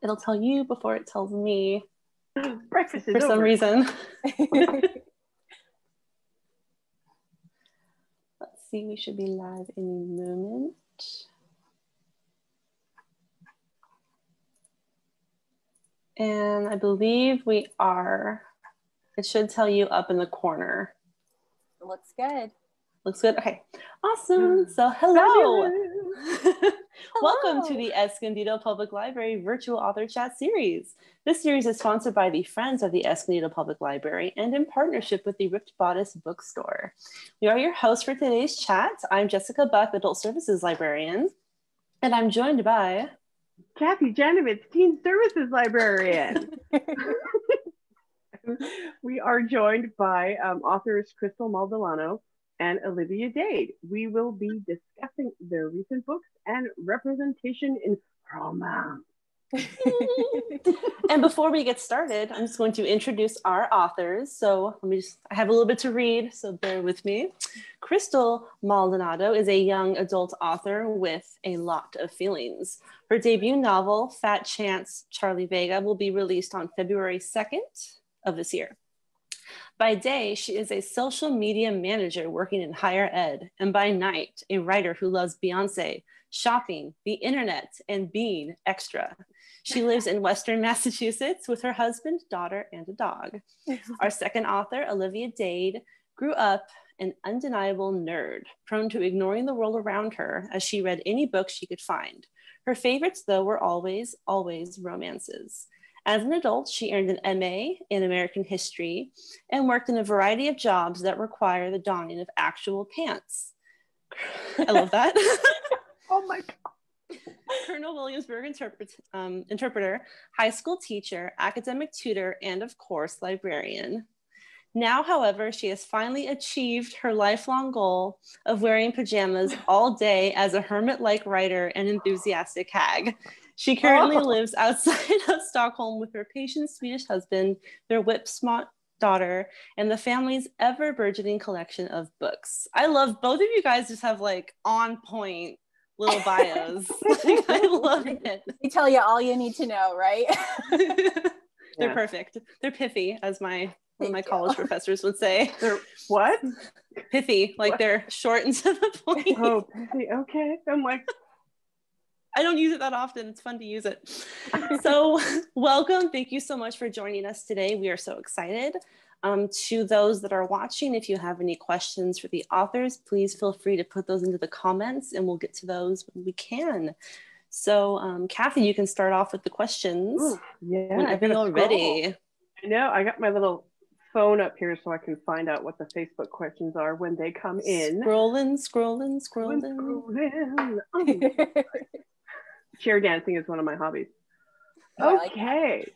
It'll tell you before it tells me. Breakfast is for some over. reason. Let's see, we should be live any moment. And I believe we are. It should tell you up in the corner. Looks good. Looks good. Okay, awesome. So hello. Welcome to the Escondido Public Library Virtual Author Chat Series. This series is sponsored by the Friends of the Escondido Public Library and in partnership with the Ripped Bodice Bookstore. We are your hosts for today's chat. I'm Jessica Buck, Adult Services Librarian, and I'm joined by Kathy Janovitz, Teen Services Librarian. We are joined by authors Crystal Maldonado and Olivia Dade. We will be discussing their recent books and representation in romance. And before we get started, I'm just going to introduce our authors. So I have a little bit to read, so bear with me. Crystal Maldonado is a young adult author with a lot of feelings. Her debut novel, Fat Chance Charlie Vega, will be released on February 2nd of this year. By day, she is a social media manager working in higher ed, and by night, a writer who loves Beyonce, shopping, the internet, and being extra. She lives in Western Massachusetts with her husband, daughter, and a dog. Our second author, Olivia Dade, grew up an undeniable nerd, prone to ignoring the world around her as she read any book she could find. Her favorites, though, were always romances. As an adult, she earned an MA in American history and worked in a variety of jobs that require the donning of actual pants. I love that. Oh my God. Colonel Williamsburg interpreter, high school teacher, academic tutor, and of course, librarian. Now, however, she has finally achieved her lifelong goal of wearing pajamas all day as a hermit-like writer and enthusiastic hag. She currently lives outside of Stockholm with her patient Swedish husband, their whip-smart daughter, and the family's ever-burgeoning collection of books. I love both of you guys just have like on-point little bios. Like, I love it. They tell you all you need to know, right? They're perfect. They're pithy, as one of my college professors would say. They're what? Pithy, like what? They're short and to the point. Oh, pithy. Okay. I'm like, I don't use it that often. It's fun to use it. So welcome. Thank you so much for joining us today. We are so excited. To those that are watching, if you have any questions for the authors, please feel free to put those into the comments and we'll get to those when we can. So Kathy, you can start off with the questions. Ooh, yeah, whenever you're ready. I know. I got my little phone up here so I can find out what the Facebook questions are when they come in. Scrolling. Chair dancing is one of my hobbies. Okay,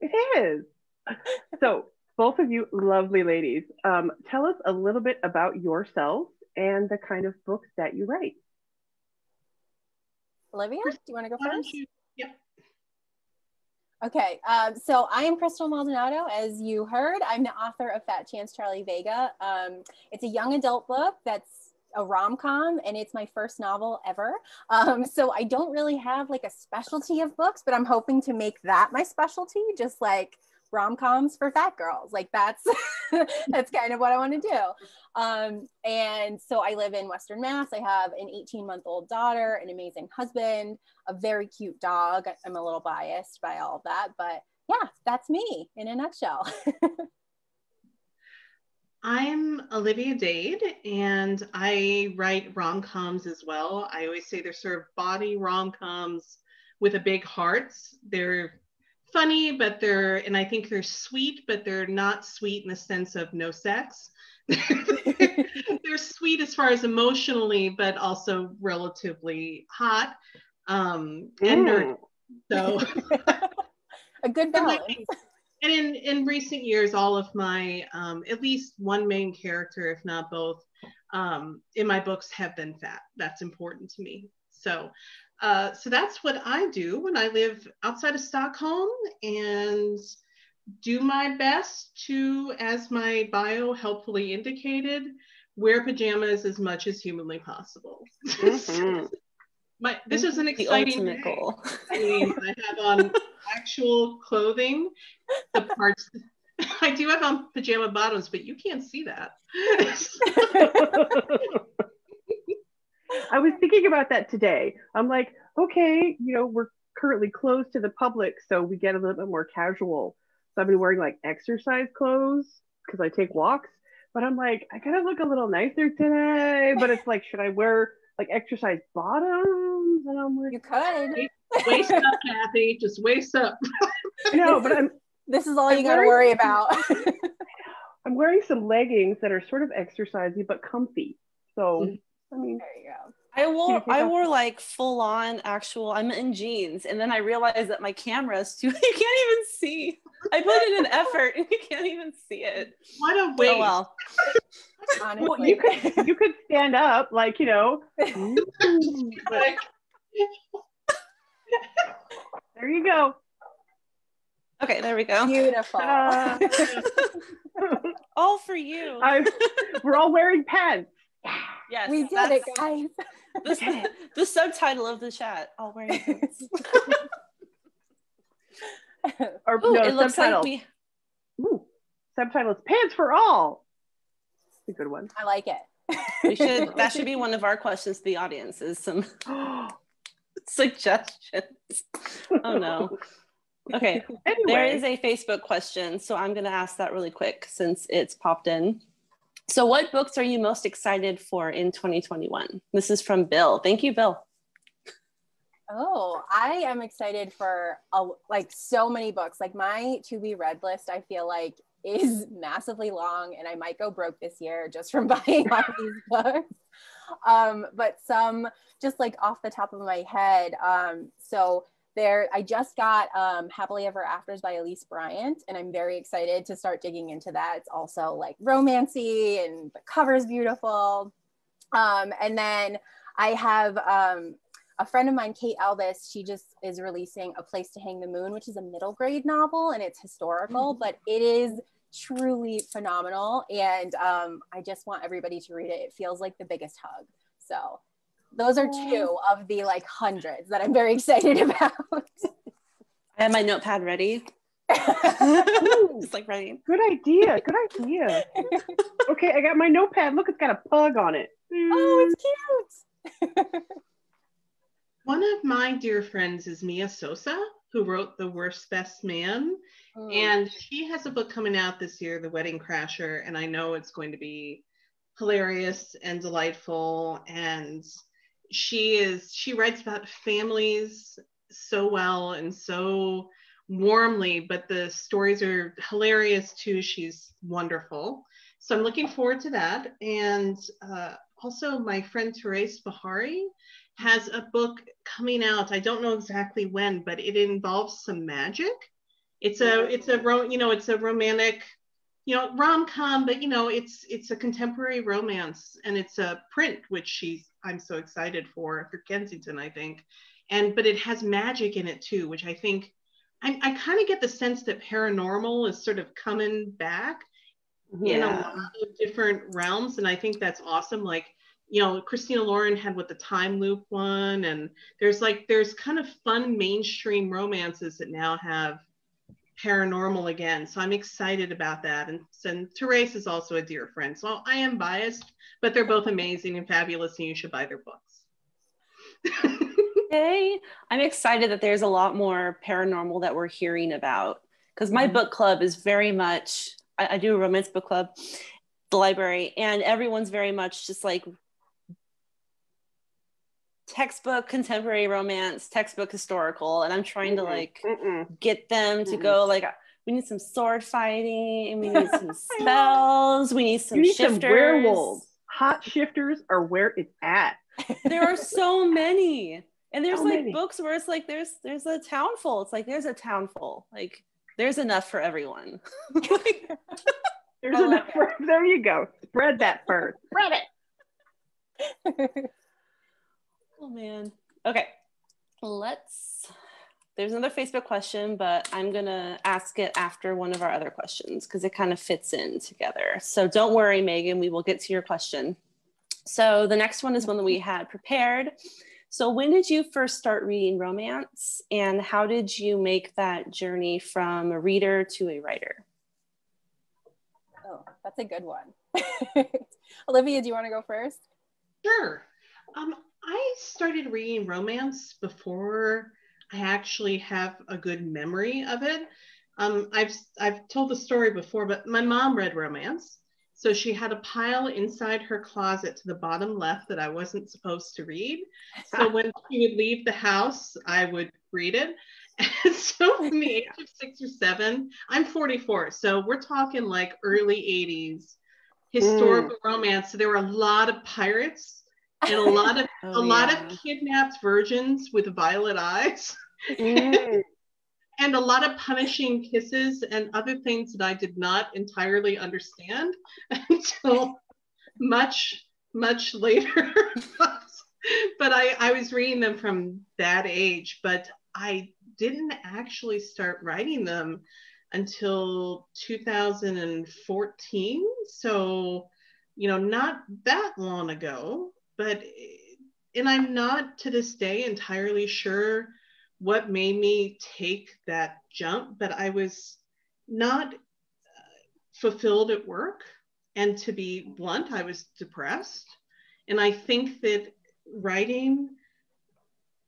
it is. So both of you lovely ladies, tell us a little bit about yourselves and the kind of books that you write. Olivia, do you want to go first? Yep. Okay, so I am Crystal Maldonado. As you heard, I'm the author of Fat Chance Charlie Vega. It's a young adult book that's a rom-com, and it's my first novel ever. So I don't really have like a specialty of books, but I'm hoping to make that my specialty, just like rom-coms for fat girls. Like that's that's kind of what I want to do. And so I live in Western Mass. I have an 18-month-old daughter, an amazing husband, a very cute dog. I'm a little biased by all of that, but yeah, that's me in a nutshell. I'm Olivia Dade, and I write rom-coms as well. I always say they're sort of body rom-coms with a big heart. They're funny, and I think they're sweet, but they're not sweet in the sense of no sex. They're sweet as far as emotionally, but also relatively hot and nerdy. So a good balance. And in recent years, all of my, at least one main character, if not both, in my books have been fat. That's important to me. So that's what I do when I live outside of Stockholm and do my best to, as my bio helpfully indicated, wear pajamas as much as humanly possible. This is an exciting day. Goal. I mean, I have on actual clothing, the parts. I do have on pajama bottoms, but you can't see that. I was thinking about that today. I'm like, okay, we're currently closed to the public, so we get a little bit more casual. So I've been wearing like exercise clothes because I take walks, but I'm like, I gotta look a little nicer today. But it's like, should I wear like exercise bottoms? And I'm like, You could. Waist up, Kathy. Just waist up. No, but this is all you got to worry about. I'm wearing some leggings that are sort of exercisey but comfy. So, I mean, there you go. I wore like full on actual, I'm in jeans. And then I realized that my camera is too, you can't even see. I put in an effort and you can't even see it. What a waste. Oh, well. Honestly. well, you could stand up like, there you go. Okay, there we go. Beautiful. All for you. We're all wearing pants. Yes, we did it, guys. The subtitle of the chat, all wearing pants. Or Ooh, no, it looks subtitle. like Subtitle is pants for all. That's a good one. I like it. that should be one of our questions to the audience, is some suggestions. Oh no. Okay, Anyway. There is a Facebook question, so I'm going to ask that really quick since it's popped in. So what books are you most excited for in 2021? This is from Bill. Thank you, Bill. Oh, I am excited for like so many books. Like my to be read list, I feel like is massively long, and I might go broke this year just from buying all these books. But some just like off the top of my head. So I just got Happily Ever Afters by Elise Bryant, and I'm very excited to start digging into that. It's also like romancy, and the cover is beautiful. And then I have a friend of mine, Kate Albus, she just is releasing A Place to Hang the Moon, which is a middle grade novel, and it's historical, but it is truly phenomenal. And I just want everybody to read it. It feels like the biggest hug. So those are two of the like hundreds that I'm very excited about. I have my notepad ready. Just like ready. Good idea. Okay, I got my notepad. Look, it's got a pug on it. Oh, it's cute. One of my dear friends is Mia Sosa, who wrote The Worst Best Man. And she has a book coming out this year, The Wedding Crasher. And I know it's going to be hilarious and delightful. And she writes about families so well and so warmly, but the stories are hilarious too. She's wonderful. So I'm looking forward to that. And also my friend Therese Bahari has a book coming out. I don't know exactly when, but it involves some magic. It's a romantic, rom-com, but it's a contemporary romance, and it's a print, which I'm so excited for Kensington, I think. But it has magic in it too, which I think I kind of get the sense that paranormal is sort of coming back in a lot of different realms, and I think that's awesome. Like, Christina Lauren had the time loop one, and there's kind of fun mainstream romances that now have paranormal again. So I'm excited about that. And Therese is also a dear friend. So I am biased, but they're both amazing and fabulous, and you should buy their books. Hey, I'm excited that there's a lot more paranormal that we're hearing about, because my book club is very much, I do a romance book club, the library, and everyone's very much just like textbook contemporary romance, textbook historical, and I'm trying to get them to go like, we need some sword fighting, and we need some spells, we need some shifters. Some werewolves. Hot shifters are where it's at. There are so many, and there's so like many books where it's like there's a town full. It's like there's a town full. Like there's enough for everyone. There's enough for, there you go. Spread that first. Spread it. Oh man. Okay. There's another Facebook question, but I'm gonna ask it after one of our other questions because it kind of fits in together. So don't worry, Megan, we will get to your question. So the next one is one that we had prepared. So when did you first start reading romance, and how did you make that journey from a reader to a writer? Oh, that's a good one. Olivia, do you want to go first? Sure. I started reading romance before I actually have a good memory of it. I've told the story before, but my mom read romance. So she had a pile inside her closet to the bottom left that I wasn't supposed to read. So when she would leave the house, I would read it. And so from the age of 6 or 7, I'm 44. So we're talking like early 80s historical romance. So there were a lot of pirates and a lot of kidnapped virgins with violet eyes. And a lot of punishing kisses and other things that I did not entirely understand until much, much later. But I was reading them from that age, but I didn't actually start writing them until 2014. So, not that long ago, and I'm not to this day entirely sure what made me take that jump, but I was not fulfilled at work. And to be blunt, I was depressed. And I think that writing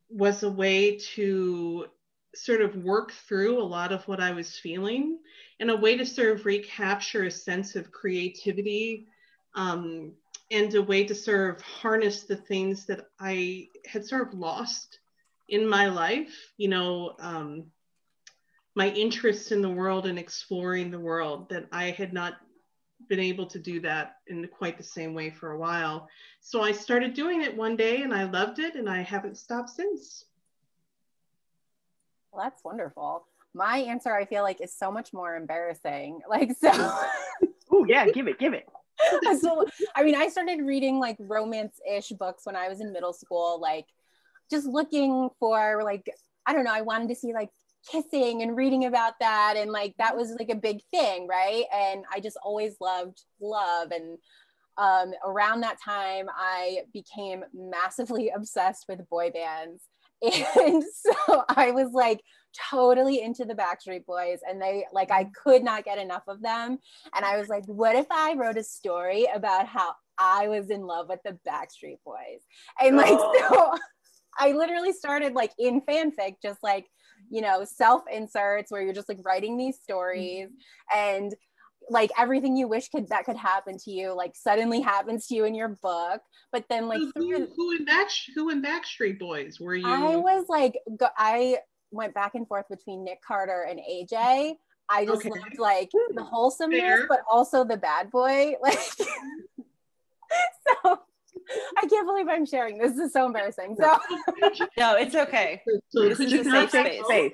was a way to sort of work through a lot of what I was feeling, and a way to sort of recapture a sense of creativity, and a way to sort of harness the things that I had sort of lost in my life, my interest in the world and exploring the world, that I had not been able to do that in quite the same way for a while. So I started doing it one day and I loved it, and I haven't stopped since. Well, that's wonderful. My answer, I feel like, is so much more embarrassing. Oh yeah, give it. So, I started reading like romance-ish books when I was in middle school, like just looking for I don't know, I wanted to see like kissing and reading about that, and like that was like a big thing, right? And I just always loved love, and around that time I became massively obsessed with boy bands. And so I was like totally into the Backstreet Boys, and I could not get enough of them. And I was like, what if I wrote a story about how I was in love with the Backstreet Boys? And so I literally started like in fanfic, just self inserts where you're just like writing these stories, and like everything you wish that could happen to you like suddenly happens to you in your book. But then who in Backstreet Boys were you? I was like I went back and forth between Nick Carter and AJ. I just loved like the wholesomeness, but also the bad boy. So I can't believe I'm sharing this. This is so embarrassing. So no, it's okay. This is a safe space.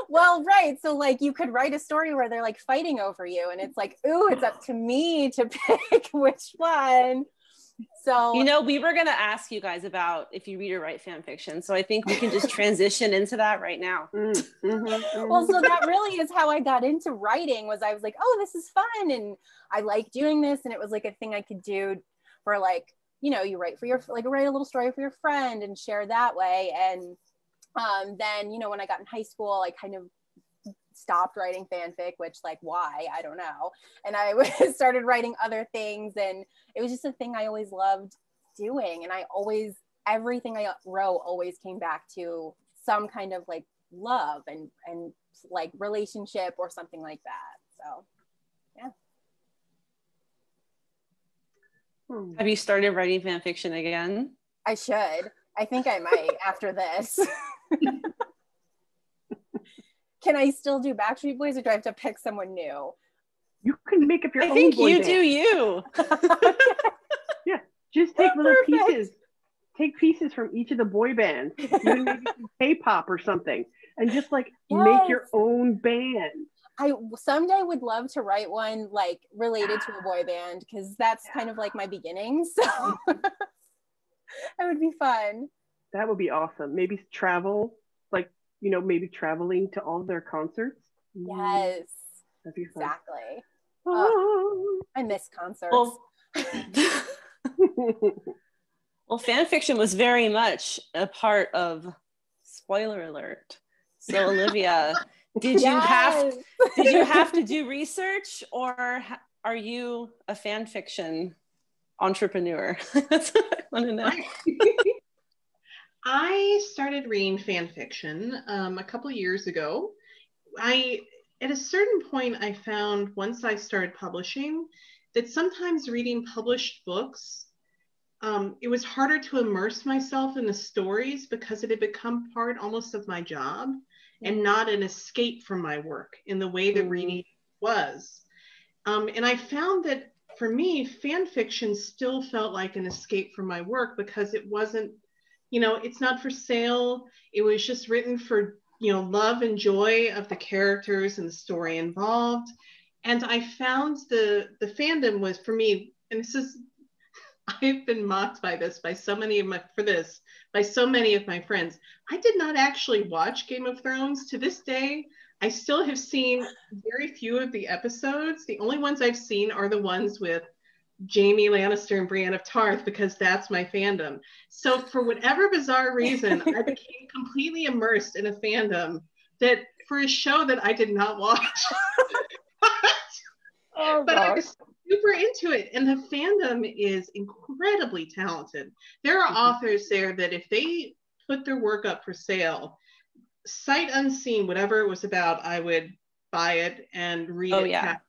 Well, right. So like you could write a story where they're like fighting over you, and it's like, ooh, it's up to me to pick which one. So we were going to ask you guys about if you read or write fan fiction, so I think we can just transition into that right now. Well, so that really is how I got into writing. Was I was like, oh, this is fun, and I like doing this, and it was like a thing I could do for like, you write for your write a little story for your friend and share that way. And then when I got in high school, I kind of stopped writing fanfic, which why, I don't know. And I started writing other things, and it was just a thing I always loved doing. And everything I wrote always came back to some kind of like love and like relationship or something like that. So yeah. Have you started writing fan fiction again? I should. I think I might after this. Can I still do Backstreet Boys, or do I have to pick someone new? You can make up your own. I think you band. do you. Yeah, just take little pieces. Take pieces from each of the boy bands, even maybe some K-pop or something, and just make your own band. I someday would love to write one like related to a boy band, because that's kind of like my beginnings. So that would be fun. That would be awesome. Maybe travel, maybe traveling to all their concerts. Yes. That'd be fun. Exactly. Oh. I miss concerts. Well, Well, fan fiction was very much a part of, spoiler alert. So Olivia, did you have to do research, or are you a fan fiction entrepreneur? That's what I want to know. I started reading fan fiction a couple years ago. At a certain point, I found once I started publishing that sometimes reading published books, it was harder to immerse myself in the stories because it had become part almost of my job and not an escape from my work in the way that reading was. And I found that for me, fan fiction still felt like an escape from my work because it wasn't, it's not for sale. It was just written for, love and joy of the characters and the story involved. And I found the fandom was, for me, and I've been mocked by this by so many of my friends. I did not actually watch Game of Thrones. To this day, I still have seen very few of the episodes. The only ones I've seen are the ones with Jaime Lannister and Brienne of Tarth, because that's my fandom. So for whatever bizarre reason, I became completely immersed in a fandom that for a show that I did not watch. But I was super into it, and the fandom is incredibly talented. There are authors there that if they put their work up for sale, sight unseen, whatever it was about, I would buy it and read it. Yeah.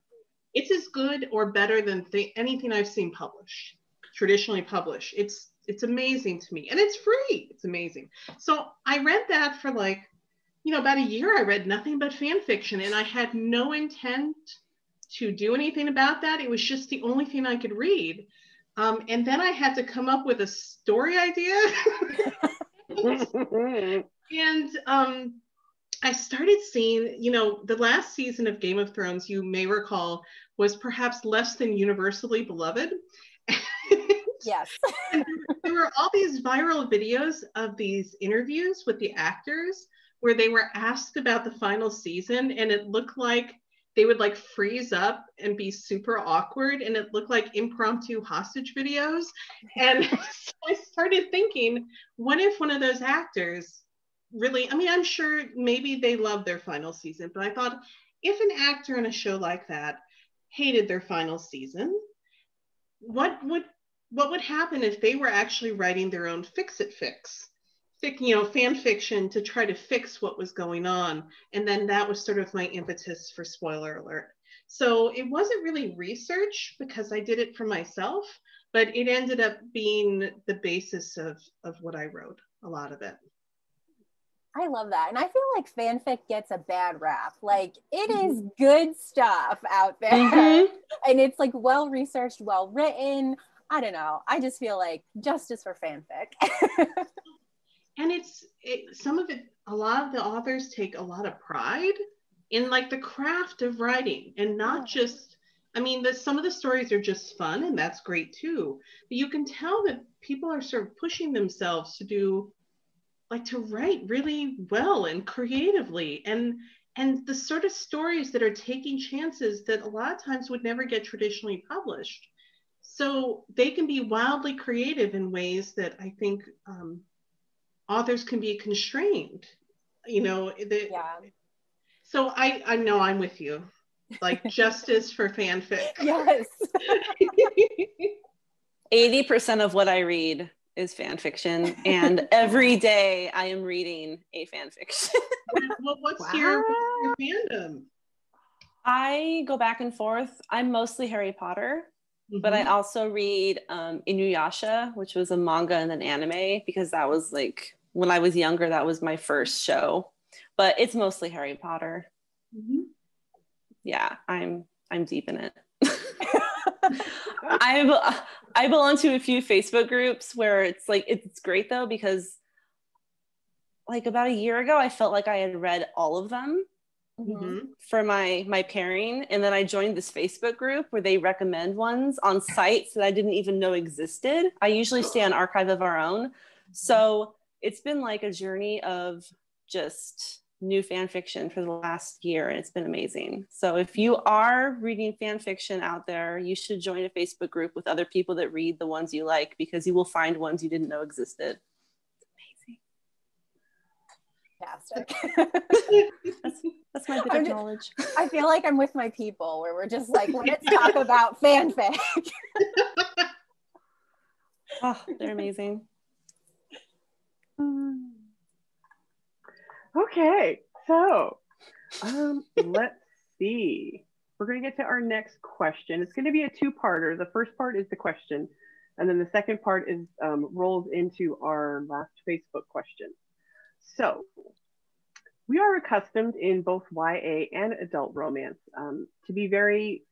It's as good or better than anything I've seen published, traditionally published. It's amazing to me, and it's free. It's amazing. So I read that for about a year. I read nothing but fan fiction, and I had no intent to do anything about that. It was just the only thing I could read. And then I had to come up with a story idea. And I started seeing, the last season of Game of Thrones, you may recall, was perhaps less than universally beloved. Yes. There were all these viral videos of these interviews with the actors where they were asked about the final season, and it looked like they would freeze up and be super awkward, and it looked like impromptu hostage videos. And so I started thinking, what if one of those actors really, I'm sure maybe they loved their final season, but I thought, if an actor in a show like that hated their final season, what would happen if they were actually writing their own fan fiction to try to fix what was going on? And then that was sort of my impetus for spoiler alert. So it wasn't really research because I did it for myself, but it ended up being the basis of what I wrote, a lot of it. I love that. And I feel like fanfic gets a bad rap. It is good stuff out there. And it's well-researched, well-written. I don't know. I just feel like justice for fanfic. And a lot of the authors take a lot of pride in the craft of writing, and not just, some of the stories are just fun, and that's great too. But you can tell that people are sort of pushing themselves to do, to write really well and creatively, and the sort of stories that are taking chances that a lot of times would never get traditionally published. So they can be wildly creative in ways that I think authors can be constrained, So I know I'm with you, justice for fanfic. Yes. 80% of what I read is fan fiction, and every day I am reading a fan fiction. What's your fandom? I go back and forth. I'm mostly Harry Potter, but I also read Inuyasha, which was a manga and an anime, because that was when I was younger, that was my first show. But it's mostly Harry Potter. Yeah, I'm deep in it. I belong to a few Facebook groups where it's great though, because about a year ago I felt like I had read all of them for my pairing, and then I joined this Facebook group where they recommend ones on sites that I didn't even know existed. I usually stay on Archive of Our Own, so it's been a journey of just new fan fiction for the last year, and it's been amazing. So if you are reading fan fiction out there, you should join a Facebook group with other people that read the ones you like, because you will find ones you didn't know existed. Fantastic. That's my bit of knowledge. I feel like I'm with my people where we're just like, let's talk about fanfic. Oh, they're amazing. Okay, so let's see. We're going to get to our next question. It's going to be a two-parter. The first part is the question, and then the second part is rolls into our last Facebook question. So we are accustomed in both YA and adult romance to be very,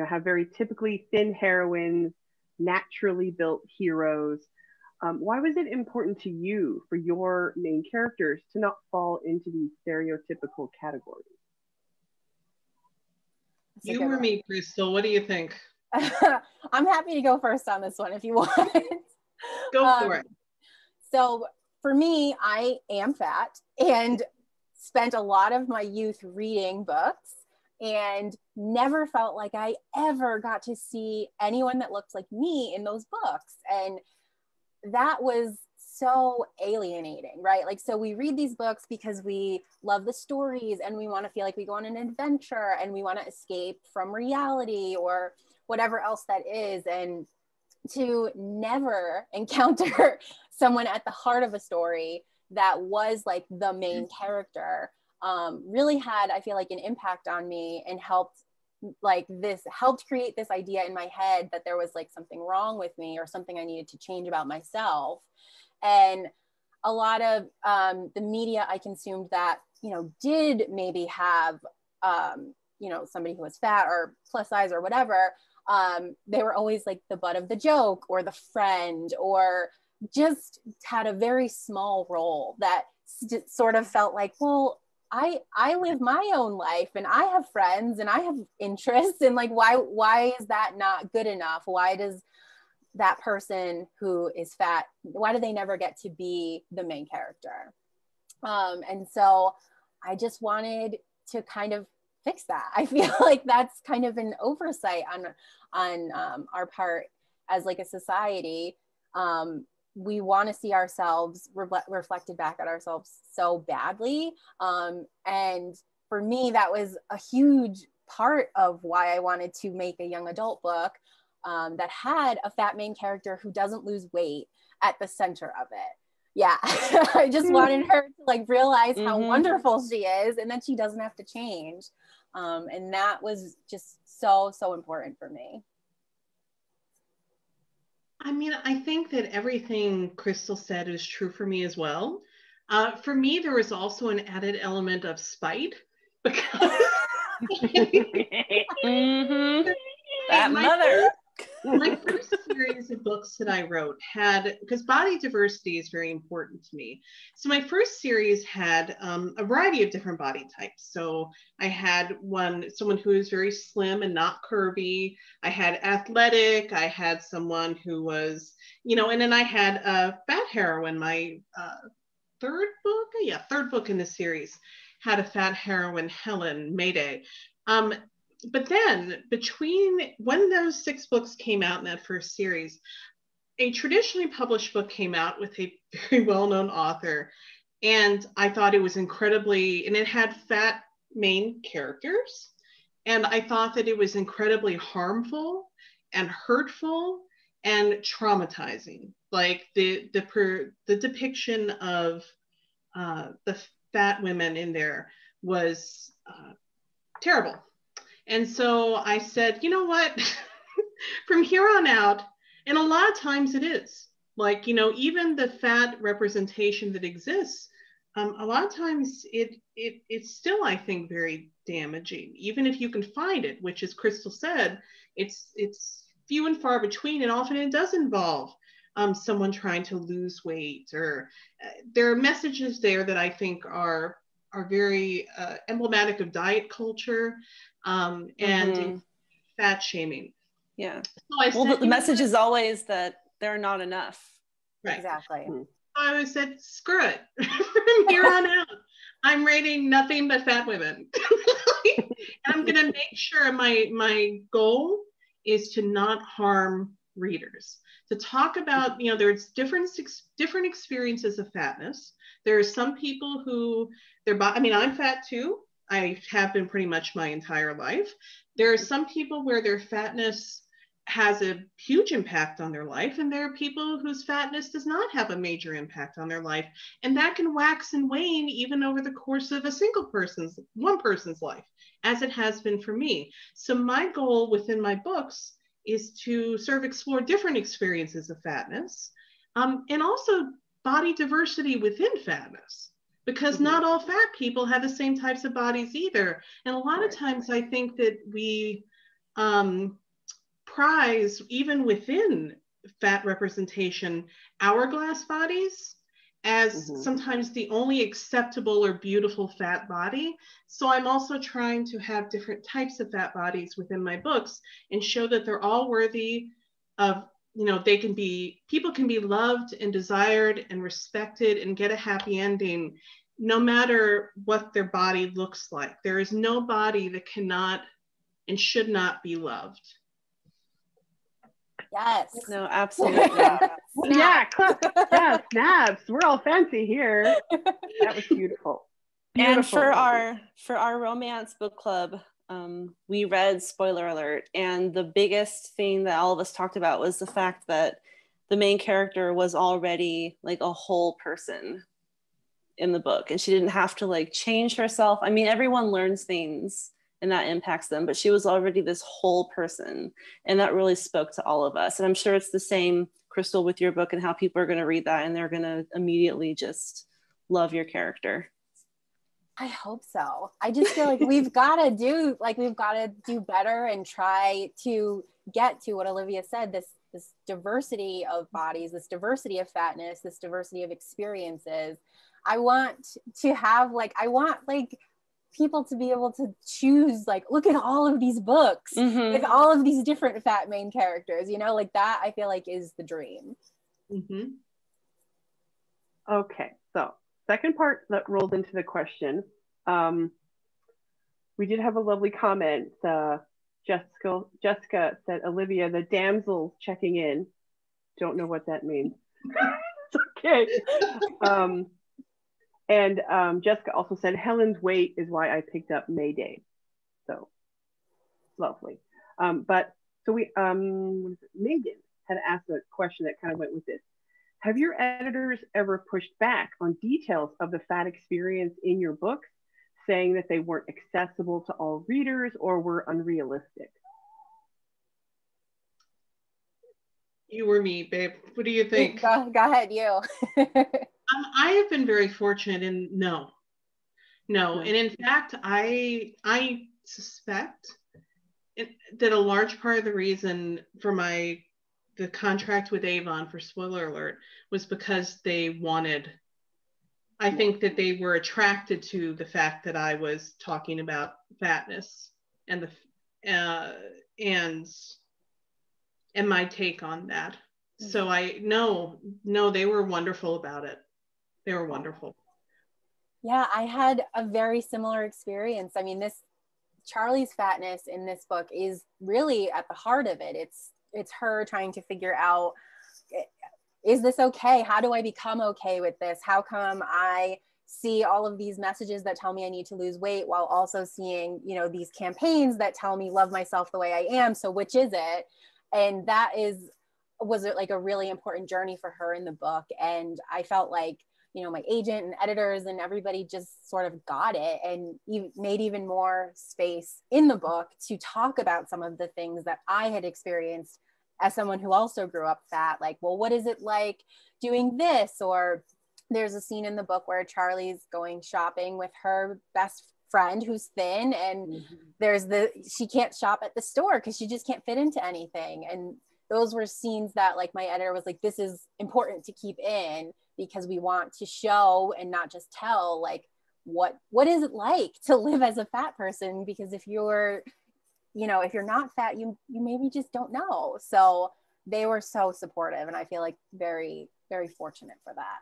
have very typically thin heroines, naturally built heroes. Why was it important to you for your main characters to not fall into these stereotypical categories? You or me, Crystal, what do you think? I'm happy to go first on this one if you want. Go for it. So for me, I am fat and spent a lot of my youth reading books and never felt like I ever got to see anyone that looked like me in those books. And that was so alienating, right? Like, so we read these books because we love the stories and we want to feel like we go on an adventure and we want to escape from reality or whatever else that is. And to never encounter someone at the heart of a story that was like the main character really had, I feel like, an impact on me and helped create this idea in my head that there was like something wrong with me or something I needed to change about myself. And a lot of the media I consumed that, did maybe have, somebody who was fat or plus size or whatever, they were always like the butt of the joke or the friend, or just had a very small role that sort of felt like, well, I live my own life and I have friends and I have interests, and like, why is that not good enough? Why does that person who is fat, why do they never get to be the main character? And so I just wanted to kind of fix that. I feel like that's kind of an oversight on our part as like a society. We want to see ourselves reflected back at ourselves so badly. And for me, that was a huge part of why I wanted to make a young adult book that had a fat main character who doesn't lose weight at the center of it. Yeah, I just wanted her to like realize how wonderful she is and that she doesn't have to change. And that was just so important for me. I mean, I think that everything Crystal said is true for me as well. For me, there was also an added element of spite because that mother. My first series of books that I wrote had, because body diversity is very important to me. So my first series had a variety of different body types. So I had someone who was very slim and not curvy. I had athletic. I had someone who was, and then I had a fat heroine. My third book in the series had a fat heroine, Helen Mayday. But then between when those 6 books came out in that first series, a traditionally published book came out with a very well-known author. And I thought it was and it had fat main characters. And I thought that it was incredibly harmful and hurtful and traumatizing. Like the depiction of the fat women in there was terrible. And so I said, you know what, from here on out, and a lot of times it is, like, even the fat representation that exists, a lot of times it's still, I think, very damaging, even if you can find it, which, as Crystal said, it's few and far between, and often it does involve someone trying to lose weight, or there are messages there that I think are very emblematic of diet culture. And fat shaming. Yeah. So I said, the message is always that they're not enough. Right. Exactly. I always said, screw it. From here on out, I'm rating nothing but fat women. I'm going to make sure my goal is to not harm readers. To talk about, there's different experiences of fatness. There are some people who, I'm fat too. I have been pretty much my entire life. There are some people where their fatness has a huge impact on their life, and there are people whose fatness does not have a major impact on their life, and that can wax and wane even over the course of one person's life, as it has been for me. So my goal within my books is to sort of explore different experiences of fatness, and also body diversity within fatness, because not all fat people have the same types of bodies either. And a lot of times I think that we prize, even within fat representation, hourglass bodies as sometimes the only acceptable or beautiful fat body. So I'm also trying to have different types of fat bodies within my books and show that they're all worthy of, people can be loved and desired and respected and get a happy ending, no matter what their body looks like. There is no body that cannot and should not be loved. Yes. No, absolutely. Yeah, snaps. We're all fancy here. That was beautiful. And for our romance book club, we read, spoiler alert, and the biggest thing that all of us talked about was the fact that the main character was already like a whole person in the book, and she didn't have to like change herself. I mean, everyone learns things and that impacts them, but she was already this whole person, and that really spoke to all of us. And I'm sure it's the same, Crystal, with your book, and how people are going to read that and they're going to immediately just love your character. I hope so. I just feel like we've got to do better and try to get to what Olivia said, this diversity of bodies, this diversity of fatness, this diversity of experiences. I want people to be able to choose, like, look at all of these books with all of these different fat main characters, like that I feel like is the dream. Okay, so second part that rolled into the question. We did have a lovely comment. Jessica said, Olivia, the damsels checking in. Don't know what that means. It's okay. And Jessica also said, Helen's weight is why I picked up Mayday. So lovely. Megan had asked a question that kind of went with this. Have your editors ever pushed back on details of the fat experience in your books, saying that they weren't accessible to all readers or were unrealistic? You or me, babe? What do you think? Go ahead, you. I have been very fortunate in no. And in fact, I suspect that a large part of the reason for the contract with Avon, for spoiler alert, was because I think that they were attracted to the fact that I was talking about fatness and and my take on that. So they were wonderful about it. They were wonderful. Yeah, I had a very similar experience. I mean, Charlie's fatness in this book is really at the heart of it. It's her trying to figure out, is this okay? How do I become okay with this? How come I see all of these messages that tell me I need to lose weight while also seeing, these campaigns that tell me love myself the way I am? So which is it? And was it like a really important journey for her in the book. And I felt like, my agent and editors and everybody just sort of got it and made even more space in the book to talk about some of the things that I had experienced as someone who also grew up fat. Like, well, what is it like doing this? Or there's a scene in the book where Charlie's going shopping with her best friend who's thin, and she can't shop at the store because she just can't fit into anything. And those were scenes that, like, my editor was like, this is important to keep in because we want to show and not just tell, like, what is it like to live as a fat person? Because if you're not fat, you maybe just don't know. So they were so supportive, and I feel like very, very fortunate for that.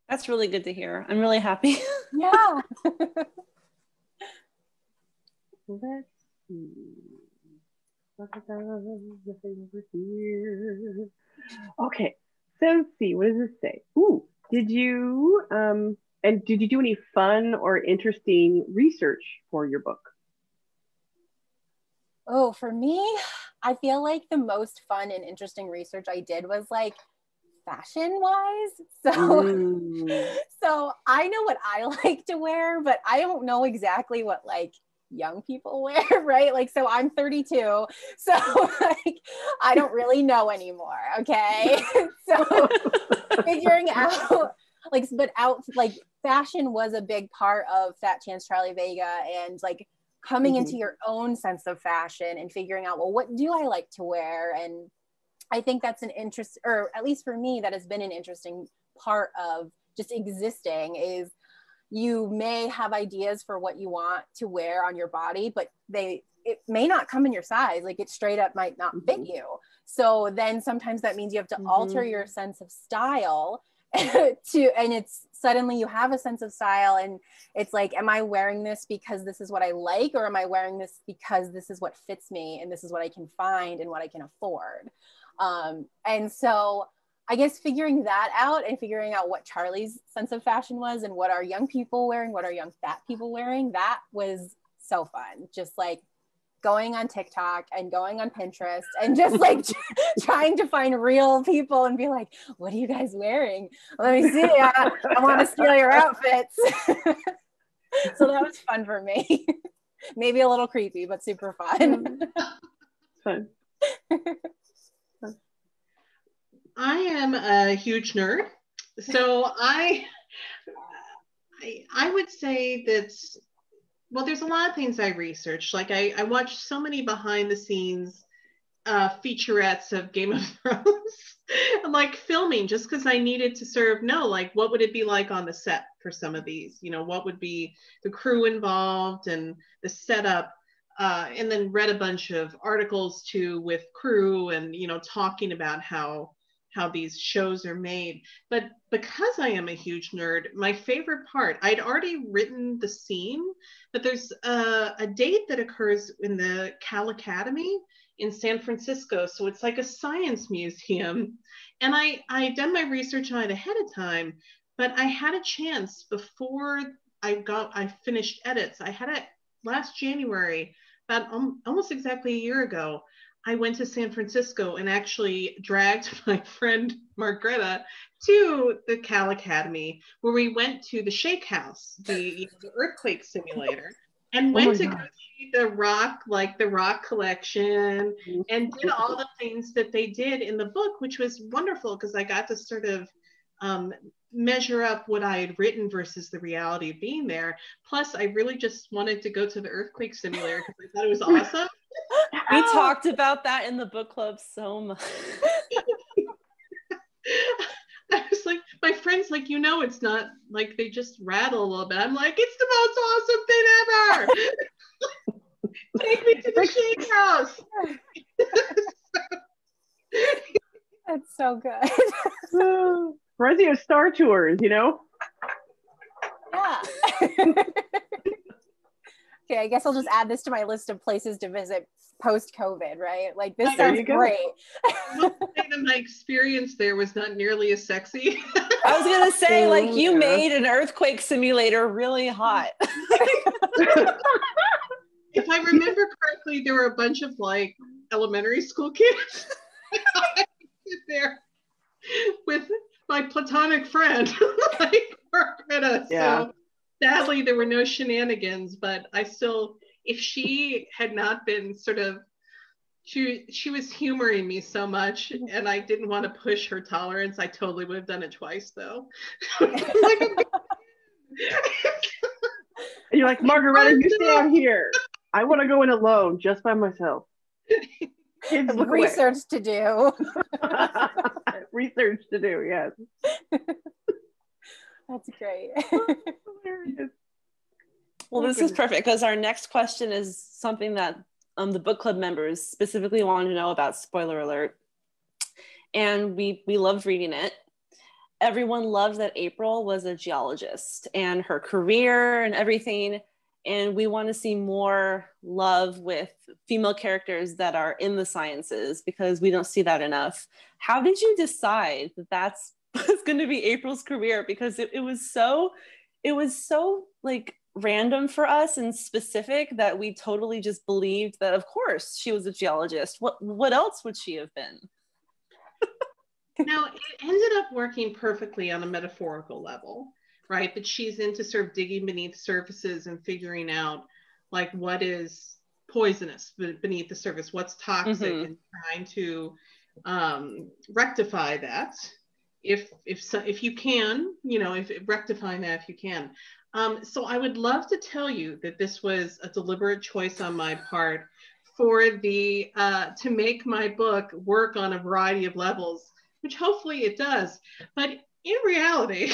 That's really good to hear. I'm really happy. Yeah. Let's see. Nothing over here. Okay, so let's see. What does this say? Ooh, did you do any fun or interesting research for your book? Oh, for me, I feel like the most fun and interesting research I did was like fashion wise. So I know what I like to wear, but I don't know exactly what like young people wear, right? Like, so I'm 32, so like I don't really know anymore. Okay. So figuring out like fashion was a big part of Fat Chance Charlie Vega, and like coming into your own sense of fashion and figuring out, well, what do I like to wear? And I think that's an interest, or at least for me, that has been an interesting part of just existing, is you may have ideas for what you want to wear on your body, but it may not come in your size. Like it straight up might not fit you. So then sometimes that means you have to alter your sense of style and it's suddenly you have a sense of style, and it's like, am I wearing this because this is what I like, or am I wearing this because this is what fits me and this is what I can find and what I can afford? And so I guess figuring that out and figuring out what Charlie's sense of fashion was and what are young people wearing, what are young fat people wearing, that was so fun. Just like going on TikTok and going on Pinterest and just like trying to find real people and be like, what are you guys wearing? Let me see. I want to steal your outfits. So that was fun for me. Maybe a little creepy, but super fun. Fun. I am a huge nerd. So I would say that, well, there's a lot of things I researched. Like I watched so many behind the scenes featurettes of Game of Thrones and like filming, just because I needed to sort of know, like, what would it be like on the set for some of these? You know, what would be the crew involved and the setup? And then read a bunch of articles too with crew and, you know, talking about how these shows are made. But because I am a huge nerd, my favorite part, I'd already written the scene, but there's a date that occurs in the Cal Academy in San Francisco. So it's like a science museum. And I done my research on it ahead of time, but I had a chance before I finished edits. I had it last January, about almost exactly a year ago. I went to San Francisco and actually dragged my friend Margreta to the Cal Academy, where we went to the Shake House, the earthquake simulator, and went to go see the rock collection, and did all the things that they did in the book, which was wonderful because I got to sort of measure up what I had written versus the reality of being there. Plus, I really just wanted to go to the earthquake simulator because I thought it was awesome. We talked about that in the book club so much. I was like, my friend's like, you know, it's not like they just rattle a little bit. I'm like, it's the most awesome thing ever. Take me to the Shake House. That's so good. Reminds me of Star Tours, you know? Yeah. Okay, I guess I'll just add this to my list of places to visit post-COVID, right? Like, this sounds great. I will say that my experience there was not nearly as sexy. I was gonna say, like, you made an earthquake simulator really hot. If I remember correctly, there were a bunch of like elementary school kids. I sit there with my platonic friend, like Margreta. So sadly, there were no shenanigans, but I still, if she had not been sort of, she was humoring me so much, and I didn't want to push her tolerance. I totally would have done it twice, though. You're like, Margareta, you stay out here. I want to go in alone, just by myself. Kids, look research to do. Research to do, yes. That's great. Well, this is perfect because our next question is something that the book club members specifically wanted to know about. Spoiler alert. And we loved reading it. everyone loved that April was a geologist and her career and everything. And we want to see more love with female characters that are in the sciences because we don't see that enough. How did you decide that that's going to be April's career? Because it was so like random for us and specific that we totally just believed that of course she was a geologist. What else would she have been? Now, it ended up working perfectly on a metaphorical level, right? But she's into sort of digging beneath surfaces and figuring out like what is poisonous beneath the surface, what's toxic, and trying to rectify that if you can, you know, if rectifying that if you can. So I would love to tell you that this was a deliberate choice on my part for the to make my book work on a variety of levels, which hopefully it does. But in reality,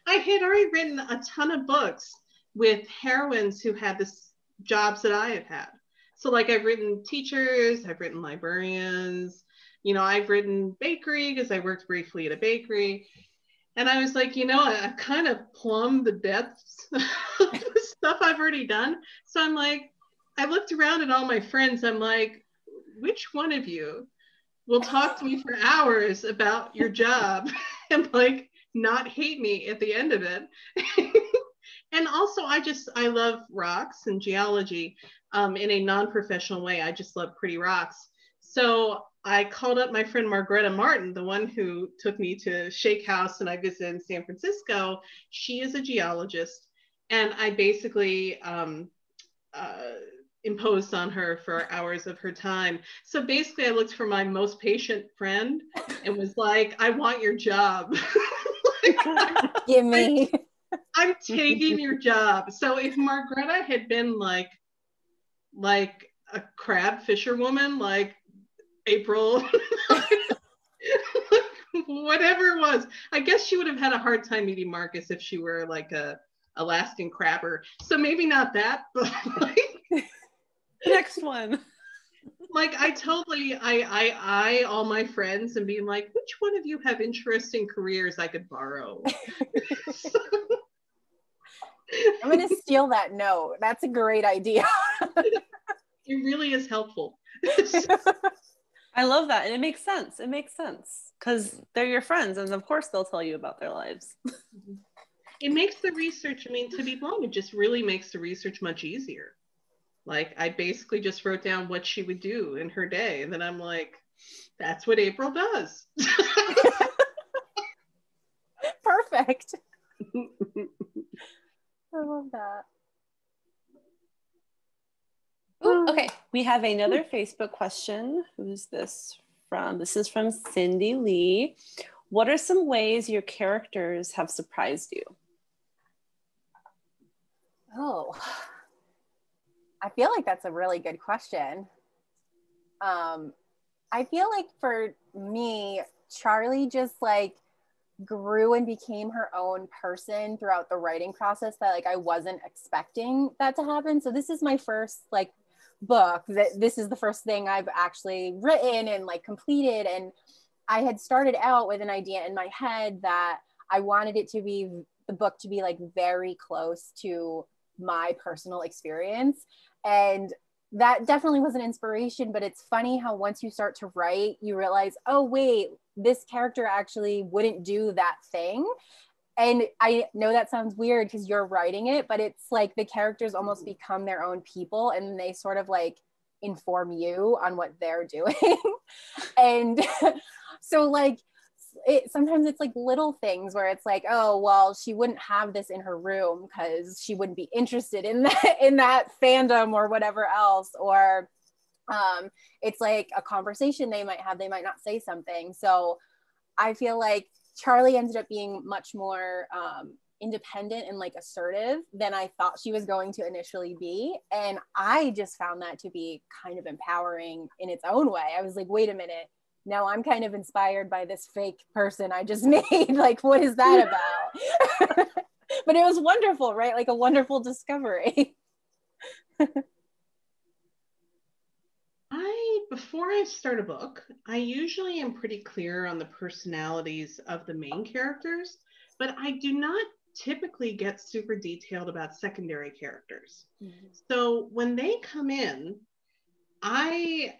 I had already written a ton of books with heroines who had the jobs that I have had. So like I've written teachers, I've written librarians, you know, I've written bakery because I worked briefly at a bakery. And I was like, you know, I kind of plumbed the depths of the stuff I've already done. So I'm like, I looked around at all my friends. I'm like, which one of you will talk to me for hours about your job and like not hate me at the end of it? And also I love rocks and geology in a non-professional way. I just love pretty rocks. So I called up my friend Margareta Martin, the one who took me to Shake House and I visited in San Francisco. She is a geologist. And I basically imposed on her for hours of her time. So basically I looked for my most patient friend and was like, I want your job. Give me. I'm taking your job. So if Margareta had been like a crab fisherwoman, like April, whatever it was, I guess she would have had a hard time eating Marcus if she were like a Alaskan crabber. So maybe not that, but like next one. Like I totally, I all my friends and being like, which one of you have interesting careers I could borrow? I'm going to steal that note. That's a great idea. It really is helpful. I love that. And it makes sense. It makes sense because they're your friends. And of course they'll tell you about their lives. It makes the research, I mean, to be blunt, it just really makes the research much easier. Like I basically just wrote down what she would do in her day. And then I'm like, that's what April does. Perfect. I love that. Ooh, okay, we have another Facebook question. Who's this from? This is from Cindy Lee. What are some ways your characters have surprised you? Oh, I feel like that's a really good question. I feel like for me, Charlie just like grew and became her own person throughout the writing process that like I wasn't expecting that to happen. So this is my first like book that this is the first thing I've actually written and like completed. And I had started out with an idea in my head that I wanted it to be the book to be like very close to my personal experience. And that definitely was an inspiration, but it's funny how once you start to write, you realize, oh, wait, this character actually wouldn't do that thing. And I know that sounds weird because you're writing it, but it's like the characters almost become their own people and they sort of like inform you on what they're doing. And so like, sometimes it's like little things where it's like, oh, well, she wouldn't have this in her room because she wouldn't be interested in that fandom or whatever else. Or it's like a conversation they might have, they might not say something. So I feel like Charlie ended up being much more independent and like assertive than I thought she was going to initially be. And I just found that to be kind of empowering in its own way. I was like, wait a minute, now I'm kind of inspired by this fake person I just made. Like, what is that about? But it was wonderful, right? Like a wonderful discovery. I before I start a book, I usually am pretty clear on the personalities of the main characters, but I do not typically get super detailed about secondary characters. Mm-hmm. So when they come in, I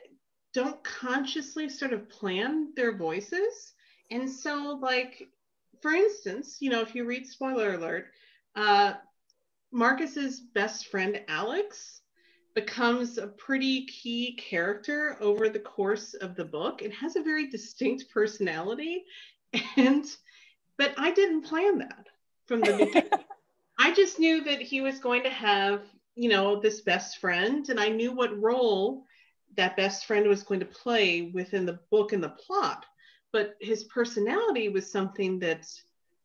don't consciously sort of plan their voices. And so, like, for instance, you know, if you read, spoiler alert, Marcus's best friend, Alex, becomes a pretty key character over the course of the book. It has a very distinct personality. But I didn't plan that from the beginning. I just knew that he was going to have, you know, this best friend, and I knew what role that best friend was going to play within the book and the plot. But his personality was something that,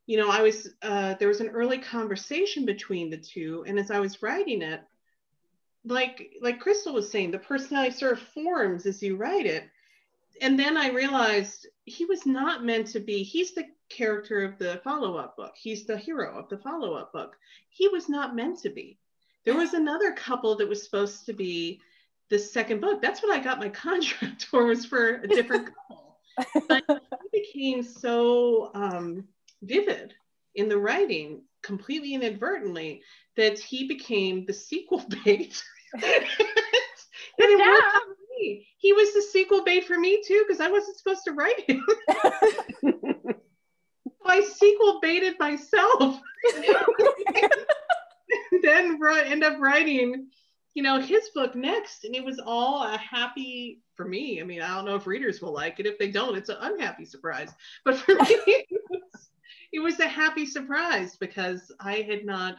you know, there was an early conversation between the two, and as I was writing it, like Crystal was saying, the personality sort of forms as you write it. And then I realized he was not meant to be, he's the character of the follow-up book. He's the hero of the follow-up book. He was not meant to be. There was another couple that was supposed to be the second book. That's what I got my contract for, was for a different couple. But he became so vivid in the writing, completely inadvertently, that he became the sequel bait. And it worked out for me. He was the sequel bait for me too, because I wasn't supposed to write him. I sequel baited myself. Then end up writing, you know, his book next, and it was all a happy, for me, I mean, I don't know if readers will like it. If they don't, it's an unhappy surprise. But for me, it was a happy surprise, because I had not,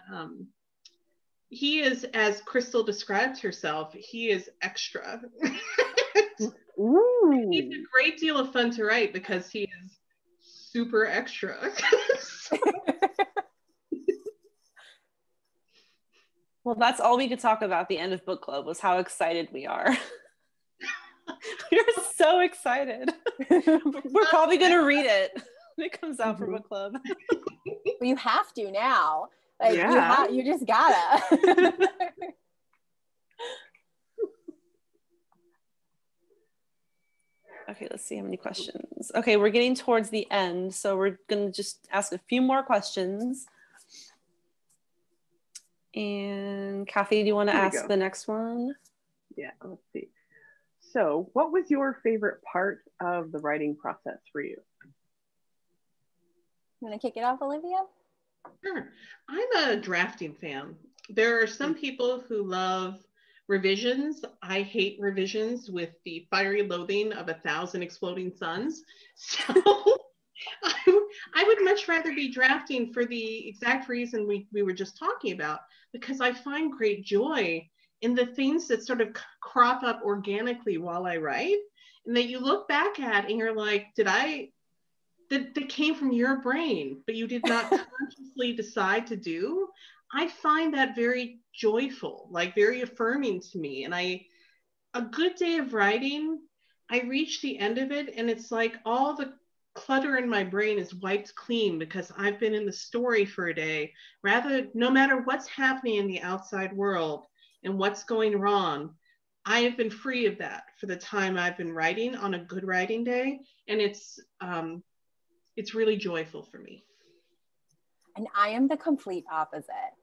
he is, as Crystal described herself, he is extra. He's a great deal of fun to write because he is super extra. Well, that's all we could talk about at the end of book club, was how excited we are. We're so excited. We're probably going to read it when it comes out for book club. Well, you have to now. Like, yeah. You just gotta. Okay, let's see how many questions. Okay, we're getting towards the end, so we're gonna just ask a few more questions. And Kathy, do you want to ask the next one? Yeah, let's see. So what was your favorite part of the writing process for you? You want to kick it off, Olivia? Sure. I'm a drafting fan. There are some people who love revisions. I hate revisions with the fiery loathing of 1,000 exploding suns. So I would much rather be drafting for the exact reason we were just talking about, because I find great joy in the things that sort of crop up organically while I write, and that you look back at and you're like, that came from your brain, but you did not consciously decide to do. I find that very joyful, like very affirming to me. And a good day of writing, I reach the end of it and it's like all the clutter in my brain is wiped clean because I've been in the story for a day. No matter what's happening in the outside world and what's going wrong, I have been free of that for the time I've been writing on a good writing day. And it's really joyful for me. And I am the complete opposite.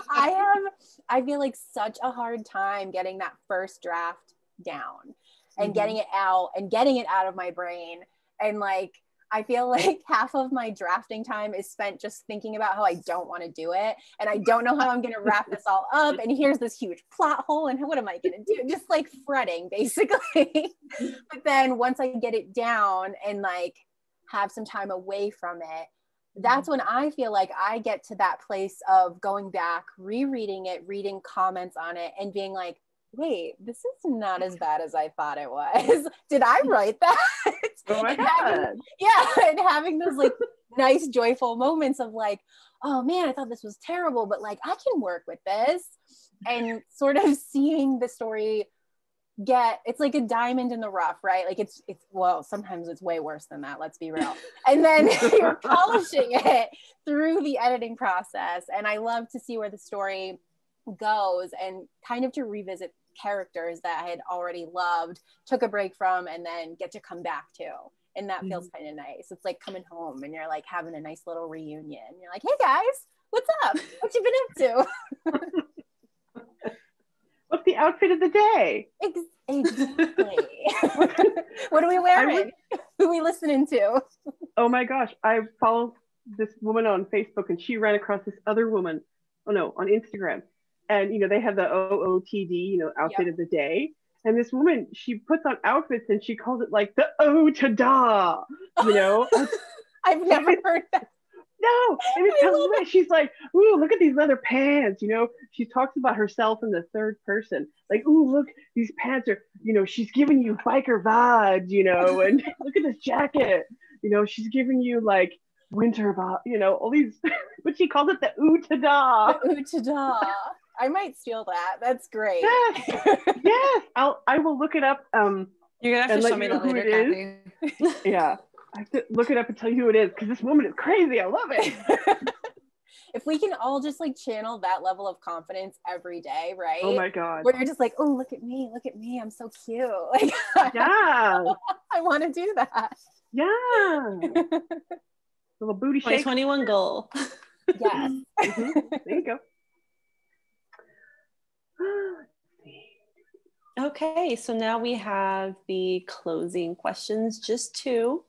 I feel like such a hard time getting that first draft down and getting it out and getting it out of my brain. And like, I feel like half of my drafting time is spent just thinking about how I don't want to do it. And I don't know how I'm going to wrap this all up. And here's this huge plot hole. And what am I going to do? Just like fretting, basically. But then once I get it down and like have some time away from it, that's when I feel like I get to that place of going back, rereading it, reading comments on it, and being like, wait, this is not as bad as I thought it was. Did I write that? Oh my God. And having those like nice, joyful moments of like, oh man, I thought this was terrible, but like I can work with this. And sort of seeing the story it's like a diamond in the rough, right? Like it's well, sometimes it's way worse than that, let's be real. And then you're polishing it through the editing process. And I love to see where the story goes and kind of to revisit characters that I had already loved, took a break from, and then get to come back to. And that feels kind of nice. It's like coming home and you're like having a nice little reunion. You're like, hey guys, what's up? What you been up to? What's the outfit of the day? Exactly. What are we wearing? Who are we listening to? Oh my gosh, I follow this woman on Facebook and she ran across this other woman, on Instagram. And, they have the OOTD, outfit of the day. And this woman, she puts on outfits and she calls it like the O-ta-da, I've never heard that. No, and it's hilarious. She's like, ooh, look at these leather pants, She talks about herself in the third person. Like, ooh, look, these pants are, she's giving you biker vibes, and look at this jacket. She's giving you like winter vibe, all these, but she calls it the ooh-ta-da. The ooh-ta-da. I might steal that. That's great. Yes. I will look it up. You're gonna have to show me that later, Kathy. Yeah. I have to look it up and tell you who it is because this woman is crazy. I love it. If we can all just like channel that level of confidence every day, right? Oh my God. Where you're just like, oh, look at me, I'm so cute. Like, yeah. I want to do that. Yeah. Little booty shake. 2021 goal. Yes. There you go. Okay, so now we have the closing questions, just two.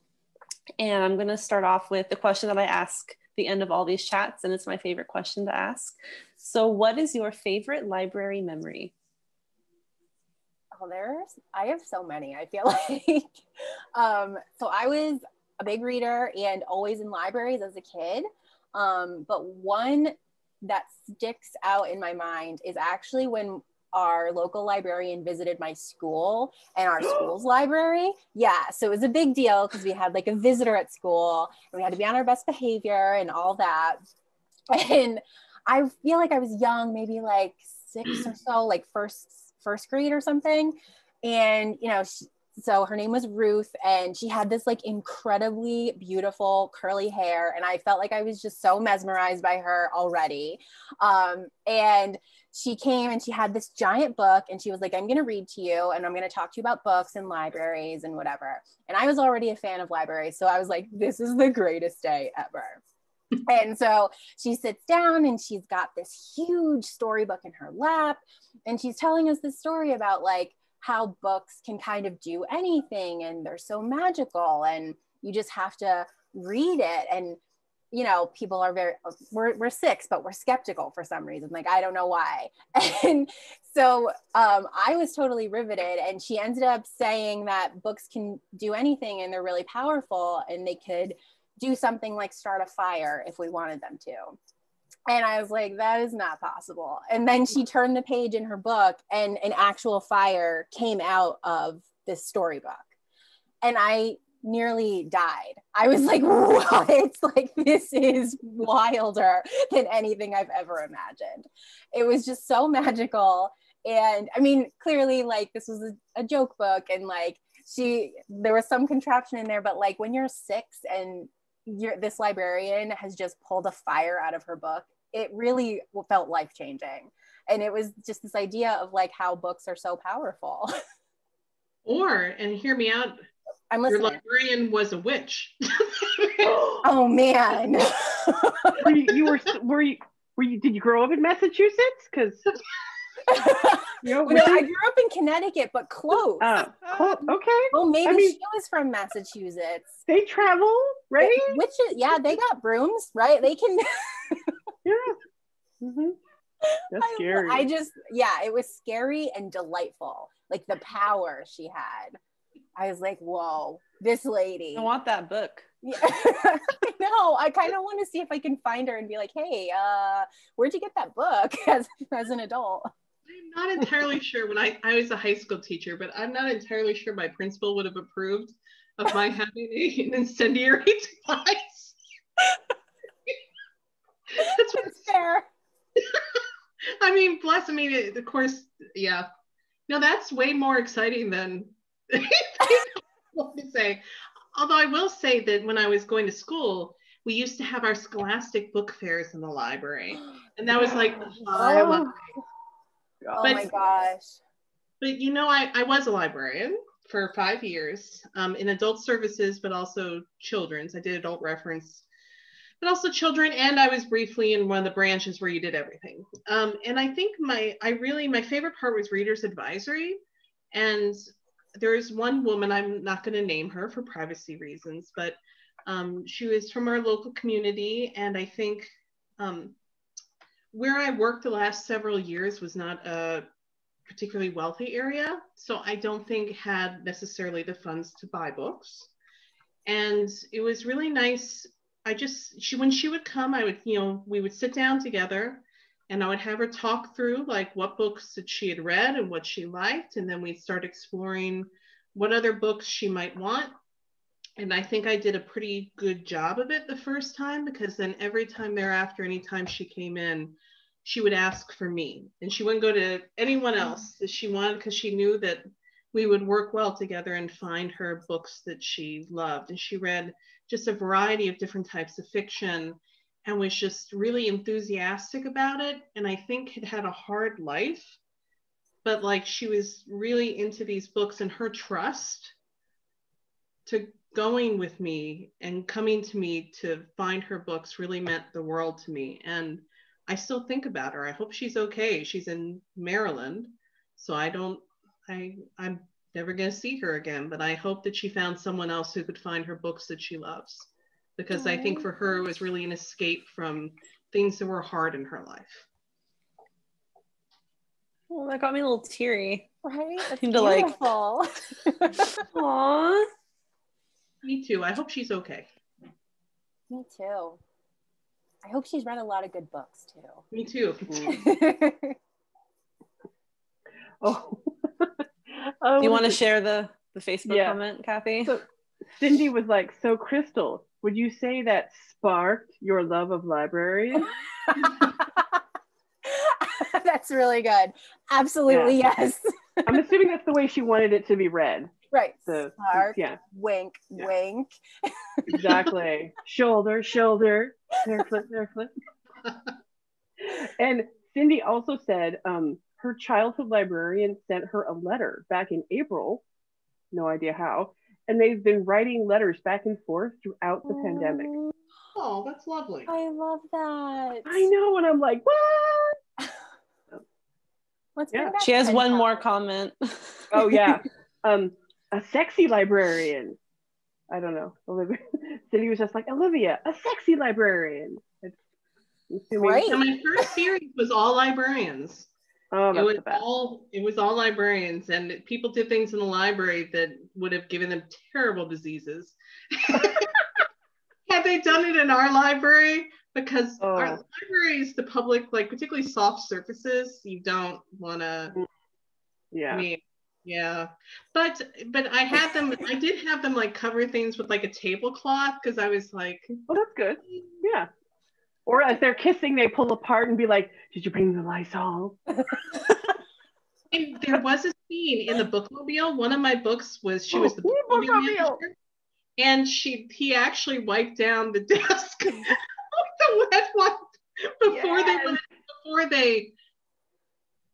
And I'm going to start off with the question that I ask the end of all these chats, and it's my favorite question to ask. So what is your favorite library memory? Oh, I have so many, I feel like. So I was a big reader and always in libraries as a kid. But one that sticks out in my mind is actually when our local librarian visited my school and our school's library. Yeah, so it was a big deal because we had like a visitor at school and we had to be on our best behavior and all that. And I feel like I was young, maybe like 6 or so, like first grade or something. And, so her name was Ruth, and she had this like incredibly beautiful curly hair. And I felt like I was just so mesmerized by her already. And she came and she had this giant book and she was like, I'm going to read to you and I'm going to talk to you about books and libraries and whatever. And I was already a fan of libraries. So I was like, this is the greatest day ever. And so she sits down and she's got this huge storybook in her lap. And she's telling us this story about like how books can kind of do anything and they're so magical and you just have to read it. And, people are we're 6, but we're skeptical for some reason. Like, I don't know why. And so I was totally riveted. And she ended up saying that books can do anything and they're really powerful and they could do something like start a fire if we wanted them to. And I was like, that is not possible. And then she turned the page in her book and an actual fire came out of this storybook. And I nearly died. I was like, what? It's like, this is wilder than anything I've ever imagined. It was just so magical. And I mean, clearly like this was a joke book and like there was some contraption in there, but like when you're 6 and this librarian has just pulled a fire out of her book, it really felt life-changing. And it was just this idea of like how books are so powerful. And hear me out, I'm listening. Your librarian was a witch. Oh man. Did you grow up in Massachusetts? Because I grew up in Connecticut, but close. Okay. Well, maybe she was from Massachusetts. They travel, right? Witches, yeah, they got brooms, right? They can. Yeah. Mm-hmm. That's scary. It was scary and delightful. Like the power she had. I was like, whoa, this lady. I want that book. Yeah. I know. I kind of want to see if I can find her and be like, hey, where'd you get that book as an adult? I'm not entirely sure. When I was a high school teacher, but I'm not entirely sure my principal would have approved of my having an incendiary device. That's fair. I mean, plus, of course, yeah. No, that's way more exciting than what to say. Although I will say that when I was going to school, we used to have our scholastic book fairs in the library. And that was like, Oh my gosh. But you know, I was a librarian for 5 years in adult services, but also children's. I did adult reference, but also children. And I was briefly in one of the branches where you did everything. And I think my favorite part was reader's advisory. And there's one woman, I'm not going to name her for privacy reasons, but she was from our local community. And I think where I worked the last several years was not a particularly wealthy area. So I don't think had necessarily the funds to buy books. And it was really nice. When she would come, we would sit down together and I would have her talk through like what books that she had read and what she liked. And then we'd start exploring what other books she might want. And I think I did a pretty good job of it the first time, because then every time thereafter, anytime she came in, she would ask for me, and she wouldn't go to anyone else that she wanted, because she knew that we would work well together and find her books that she loved. And she read just a variety of different types of fiction and was just really enthusiastic about it. And I think had a hard life, but like she was really into these books, and her trust to going with me and coming to me to find her books really meant the world to me. And I still think about her. I hope she's okay. She's in Maryland, so I'm never going to see her again, but I hope that she found someone else who could find her books that she loves, because I think for her it was really an escape from things that were hard in her life. Well, that got me a little teary. Right? That's beautiful. Aww. Me too. I hope she's okay. Me too. I hope she's read a lot of good books too. Me too. Oh. Do you want to share the Facebook comment, Kathy? So Cindy was like, so Crystal, would you say that sparked your love of libraries? That's really good. Absolutely, yes. I'm assuming that's the way she wanted it to be read. Right. Spark, wink, wink. Exactly. Shoulder, hair flip. And Cindy also said her childhood librarian sent her a letter back in April, no idea how, and they've been writing letters back and forth throughout the pandemic. Oh, that's lovely. I love that. I know, and I'm like, what? Let's bring back she has one more comment. Oh yeah. A sexy librarian. I don't know. Olivia. Cindy was just like, Olivia, a sexy librarian. Right. And my first series was all librarians. Oh, that's it was all librarians, and people did things in the library that would have given them terrible diseases. Had they done it in our library, because our libraries, the public, like particularly soft surfaces, you don't want to. Yeah. I mean, yeah, but I did have them like cover things with like a tablecloth, because I was like, oh, that's good. Yeah. Or as they're kissing, they pull apart and be like, did you bring the Lysol? And there was a scene in the bookmobile. One of my books was she was the bookmobile manager, and he actually wiped down the desk with the wet wipe before they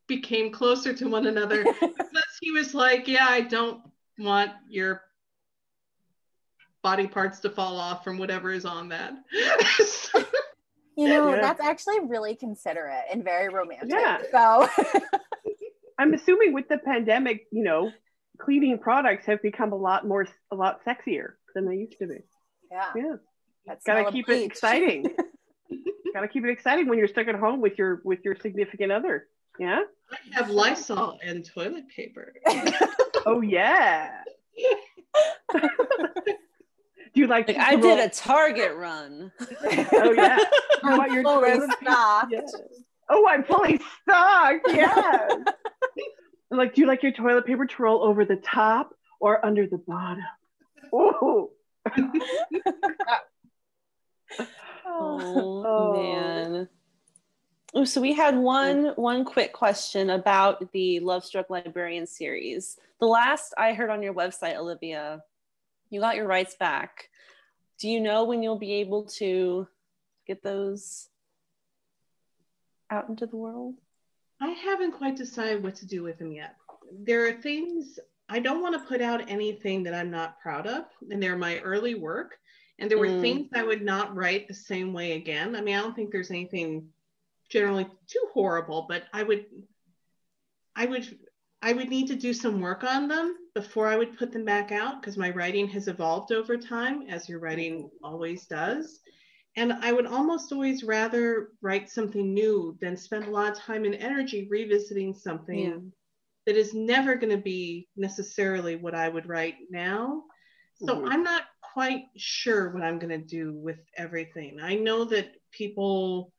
became closer to one another, because he was like, yeah, I don't want your body parts to fall off from whatever is on that. You know, that's actually really considerate and very romantic. Yeah. So I'm assuming with the pandemic, you know, cleaning products have become a lot sexier than they used to be. Yeah. That's gotta keep it exciting. Gotta keep it exciting when you're stuck at home with your significant other. Yeah. I have Lysol and toilet paper. Oh yeah. Do you like I did a Target run. Oh yeah. I'm fully stocked. Yes. Oh, I'm fully stocked. Yes. Like, do you like your toilet paper to roll over the top or under the bottom? Oh. Oh man. Oh, so we had one quick question about the Love Struck Librarian series. The last I heard on your website, Olivia, you got your rights back. Do you know when you'll be able to get those out into the world? I haven't quite decided what to do with them yet. there are things, I don't want to put out anything that I'm not proud of, and they're my early work. And there were things I would not write the same way again. I mean, I don't think there's anything generally too horrible, but I would need to do some work on them before I would put them back out, because my writing has evolved over time, as your writing always does. And I would almost always rather write something new than spend a lot of time and energy revisiting something that is never going to be necessarily what I would write now. So I'm not quite sure what I'm going to do with everything. I know that people,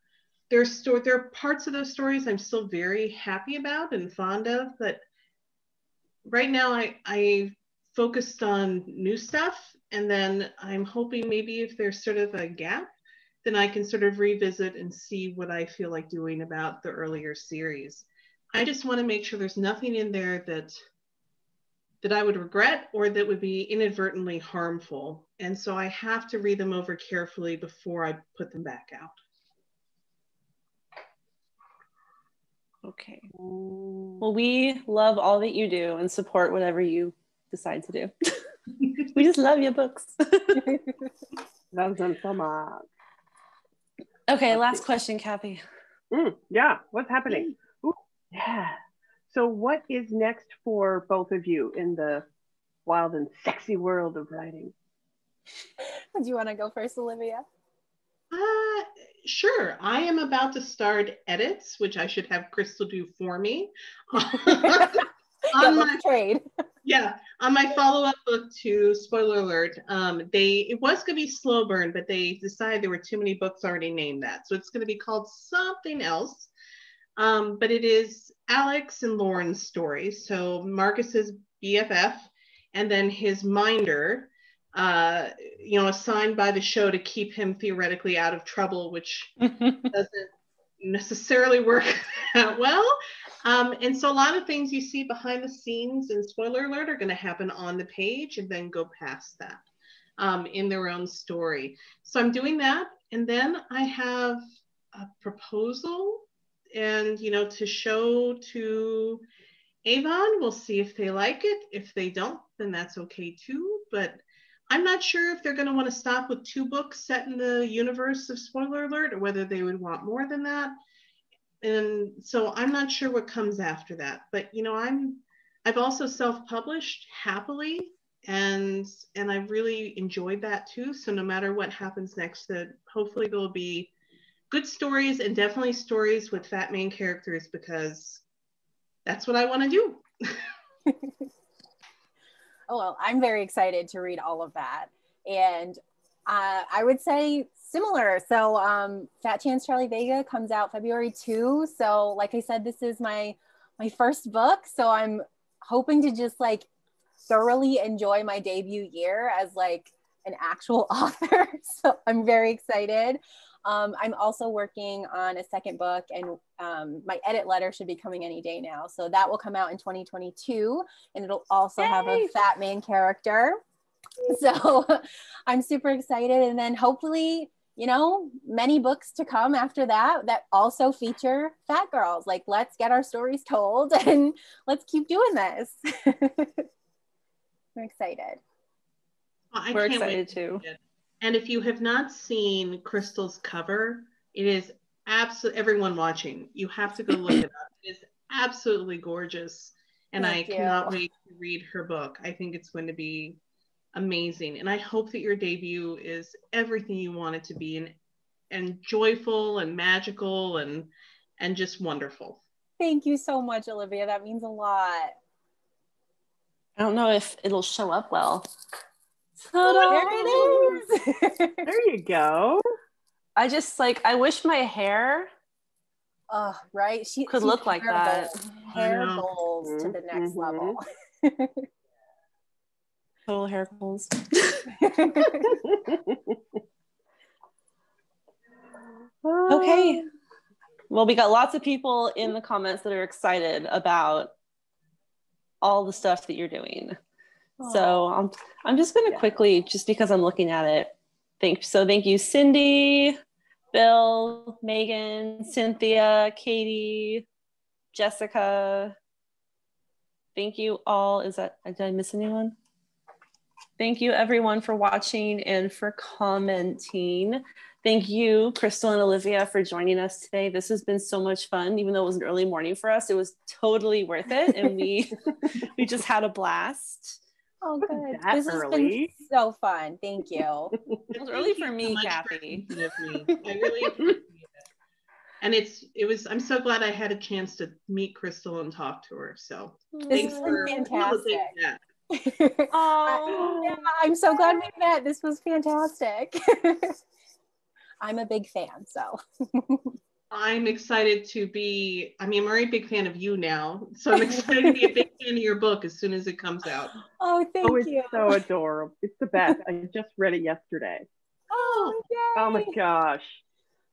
there are parts of those stories I'm still very happy about and fond of, but right now I focused on new stuff, and then I'm hoping maybe if there's sort of a gap, then I can sort of revisit and see what I feel like doing about the earlier series. I just want to make sure there's nothing in there that I would regret or that would be inadvertently harmful. And so I have to read them over carefully before I put them back out. Okay. Well, we love all that you do and support whatever you decide to do. We just love your books. Love them so much. Okay, last question, Kathy. Yeah, what's happening? Ooh, yeah. So what is next for both of you in the wild and sexy world of writing? Do you want to go first, Olivia? Sure. I am about to start edits, which I should have Crystal do for me. On my follow-up book to, spoiler alert, it was going to be Slow Burn, but they decided there were too many books already named that. So it's going to be called something else. But it is Alex and Lauren's story. So Marcus's BFF and then his minder, assigned by the show to keep him theoretically out of trouble, which doesn't necessarily work that well. And so a lot of things you see behind the scenes, and spoiler alert, are going to happen on the page and then go past that in their own story. So I'm doing that. And then I have a proposal and, to show to Avon. We'll see if they like it. If they don't, then that's okay too. But I'm not sure if they're going to want to stop with 2 books set in the universe of spoiler alert, or whether they would want more than that. And so I'm not sure what comes after that. But I've also self-published happily, and I've really enjoyed that too. So no matter what happens next, that hopefully there'll be good stories, and definitely stories with fat main characters, because that's what I want to do. Oh, well, I'm very excited to read all of that. And I would say similar. So Fat Chance Charlie Vega comes out February 2. So like I said, this is my first book. So I'm hoping to just thoroughly enjoy my debut year as an actual author. So I'm very excited. I'm also working on a second book, and my edit letter should be coming any day now. So that will come out in 2022, and it'll also have a fat main character. So I'm super excited. And then hopefully, many books to come after that also feature fat girls. Let's get our stories told and let's keep doing this. I'm excited. We're excited too. And if you have not seen Crystal's cover, it is absolutely, everyone watching, you have to go look it up. It is absolutely gorgeous. And I cannot wait to read her book. I think it's going to be amazing. And I hope that your debut is everything you want it to be, and joyful and magical and just wonderful. Thank you so much, Olivia. That means a lot. I don't know if it'll show up well. There it is. There you go. I just I wish my hair right. Could look like that. Hair goals to the next level. Total hair goals. Okay. Well, we got lots of people in the comments that are excited about all the stuff that you're doing. So I'm just going to quickly, just because I'm looking at it, thank you, Cindy, Bill, Megan, Cynthia, Katie, Jessica, Thank you all. Did I miss anyone? Thank you everyone for watching and for commenting. Thank you, Crystal and Olivia, for joining us today. This has been so much fun. Even though it was an early morning for us, it was totally worth it. And we just had a blast. Oh, good. This has been so fun. Thank you. It was early for me, Kathy. I really appreciate it. And I'm so glad I had a chance to meet Crystal and talk to her. So thanks for fantastic. Oh, yeah, I'm so glad we met. This was fantastic. I'm a big fan, so. I'm excited to be, I'm already a big fan of you now, so I'm excited to be a big fan of your book as soon as it comes out. Oh, thank you. It's so adorable. It's the best. I just read it yesterday. Oh, yay. Oh my gosh.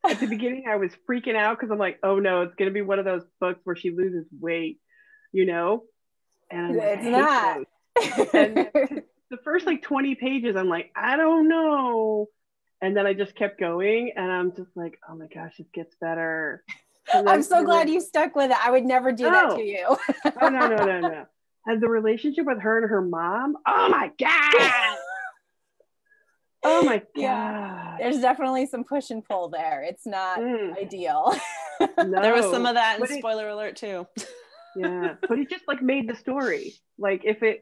At the beginning, I was freaking out because I'm like, oh no, it's going to be one of those books where she loses weight, And I'm like, it's not. And the first 20 pages, I'm like, I don't know. And then I just kept going and I'm just like, oh my gosh, it gets better. I'm so glad you stuck with it. I would never do that to you. Oh, no. And the relationship with her and her mom, oh my God. Oh my God. Yeah. There's definitely some push and pull there. It's not ideal. No. There was some of that in spoiler alert too. Yeah. But it just made the story. If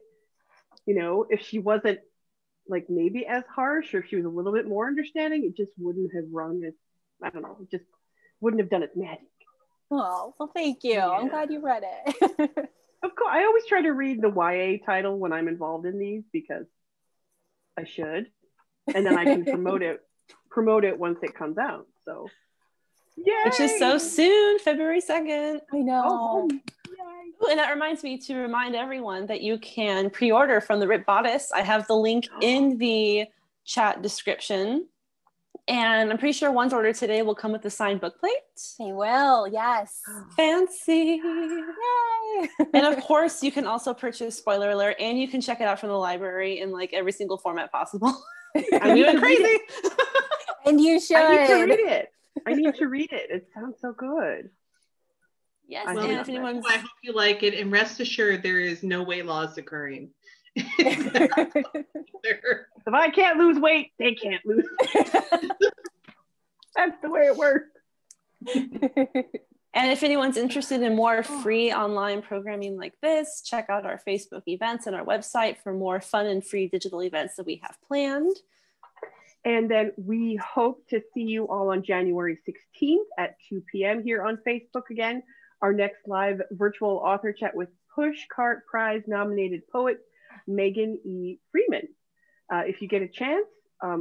she wasn't maybe as harsh, or if she was a little bit more understanding, it just wouldn't have run as, I don't know, it just wouldn't have done its magic. Oh, well, thank you. Yeah. I'm glad you read it. Of course, I always try to read the YA title when I'm involved in these because I should, and then I can promote it once it comes out. So, yay! Which is so soon, February 2nd. I know. And that reminds me to remind everyone that you can pre-order from the Rip Bodice. I have the link in the chat description. And I'm pretty sure one's ordered today will come with the signed book plate. They will, yes. Fancy. Yay. And of course, you can also purchase Spoiler Alert, and you can check it out from the library in every single format possible. I'm doing crazy. And you should. I need to read it. It sounds so good. Yes, well, and if anyone's... I hope you like it, and rest assured there is no weight loss occurring. If I can't lose weight, they can't lose weight. That's the way it works. And if anyone's interested in more free online programming like this, check out our Facebook events and our website for more fun and free digital events that we have planned. And then we hope to see you all on January 16th at 2 p.m. here on Facebook again. Our next live virtual author chat with Pushcart Prize nominated poet Megan E. Freeman. If you get a chance,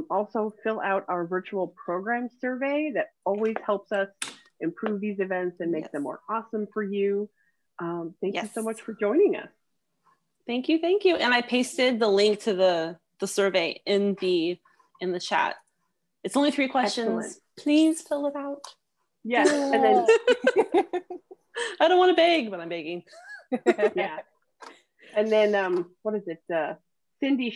also fill out our virtual program survey. That always helps us improve these events and make them more awesome for you. Thank you so much for joining us. Thank you. And I pasted the link to the survey in the chat. It's only 3 questions. Excellent. Please fill it out. Yes, and then I don't want to beg, but I'm begging. Yeah. And then what is it? Cindy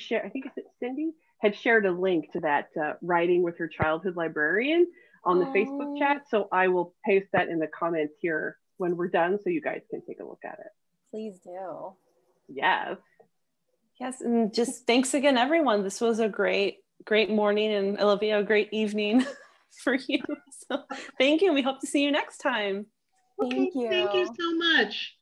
had shared a link to that writing with her childhood librarian on the Facebook chat. So I will paste that in the comments here when we're done so you guys can take a look at it. Please do. Yes. Yes, and just thanks again, everyone. This was a great morning, and Olivia, a great evening for you. So thank you. We hope to see you next time. Thank you. Thank you so much.